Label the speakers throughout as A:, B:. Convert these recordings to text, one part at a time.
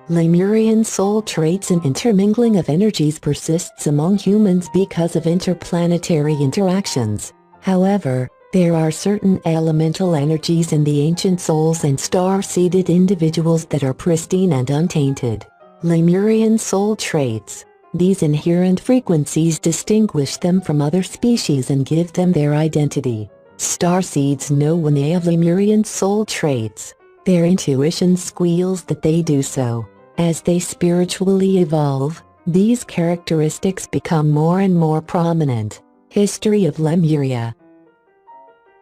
A: Lemurian soul traits and intermingling of energies persists among humans because of interplanetary interactions. However, there are certain elemental energies in the ancient souls and star-seeded individuals that are pristine and untainted. Lemurian soul traits. These inherent frequencies distinguish them from other species and give them their identity. Starseeds know when they have Lemurian soul traits. Their intuition squeals that they do so. As they spiritually evolve, these characteristics become more and more prominent. History of Lemuria.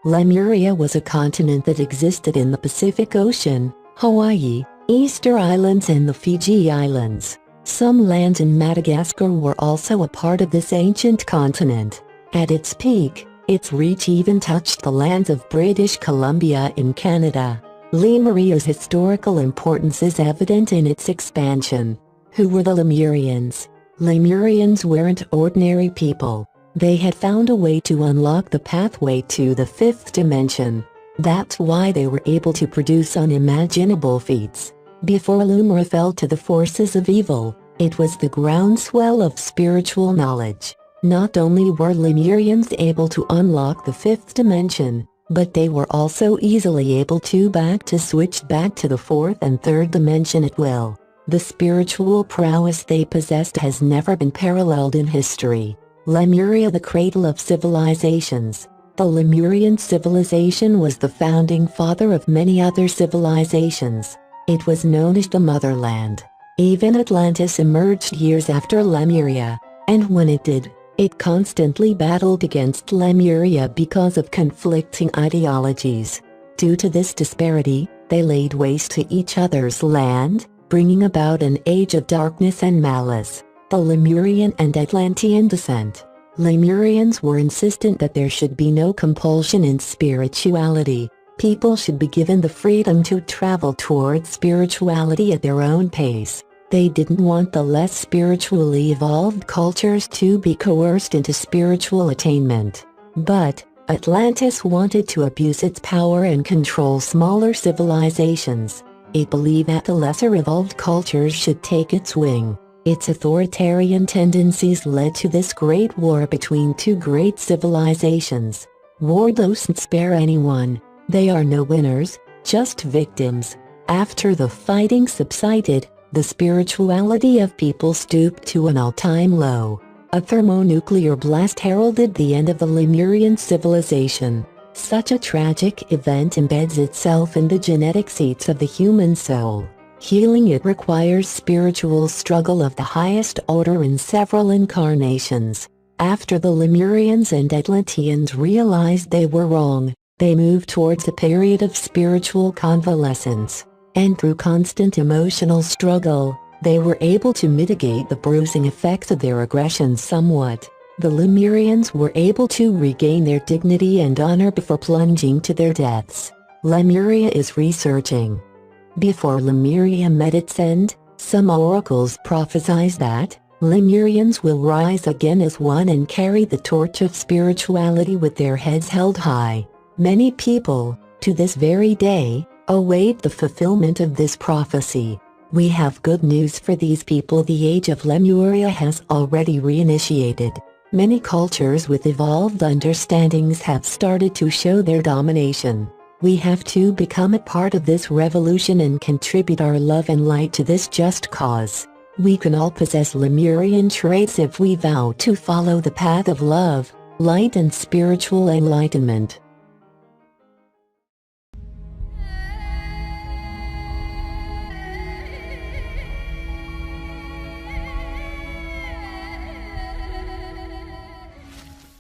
A: Lemuria was a continent that existed in the Pacific Ocean, Hawaii, Easter Islands and the Fiji Islands. Some lands in Madagascar were also a part of this ancient continent. At its peak, its reach even touched the lands of British Columbia in Canada. Lemuria's historical importance is evident in its expansion. Who were the Lemurians? Lemurians weren't ordinary people. They had found a way to unlock the pathway to the fifth dimension. That's why they were able to produce unimaginable feats. Before Lemuria fell to the forces of evil, it was the groundswell of spiritual knowledge. Not only were Lemurians able to unlock the fifth dimension, but they were also easily able to switch back to the fourth and third dimension at will. The spiritual prowess they possessed has never been paralleled in history. Lemuria, the cradle of civilizations. The Lemurian civilization was the founding father of many other civilizations. It was known as the motherland. Even Atlantis emerged years after Lemuria, and when it did, it constantly battled against Lemuria because of conflicting ideologies. Due to this disparity, they laid waste to each other's land, bringing about an age of darkness and malice. The Lemurian and Atlantean descent. Lemurians were insistent that there should be no compulsion in spirituality. People should be given the freedom to travel towards spirituality at their own pace. They didn't want the less spiritually evolved cultures to be coerced into spiritual attainment. But Atlantis wanted to abuse its power and control smaller civilizations. It believed that the lesser evolved cultures should take its wing. Its authoritarian tendencies led to this great war between two great civilizations. War doesn't spare anyone. They are no winners, just victims. After the fighting subsided, the spirituality of people stooped to an all-time low. A thermonuclear blast heralded the end of the Lemurian civilization. Such a tragic event embeds itself in the genetic seats of the human soul. Healing it requires spiritual struggle of the highest order in several incarnations. After the Lemurians and Atlanteans realized they were wrong, they moved towards a period of spiritual convalescence. And through constant emotional struggle, they were able to mitigate the bruising effects of their aggression somewhat. The Lemurians were able to regain their dignity and honor before plunging to their deaths. Lemuria is researching. Before Lemuria met its end, some oracles prophesied that Lemurians will rise again as one and carry the torch of spirituality with their heads held high. Many people, to this very day, await the fulfillment of this prophecy. We have good news for these people. The age of Lemuria has already reinitiated. Many cultures with evolved understandings have started to show their domination. We have to become a part of this revolution and contribute our love and light to this just cause. We can all possess Lemurian traits if we vow to follow the path of love, light and spiritual enlightenment.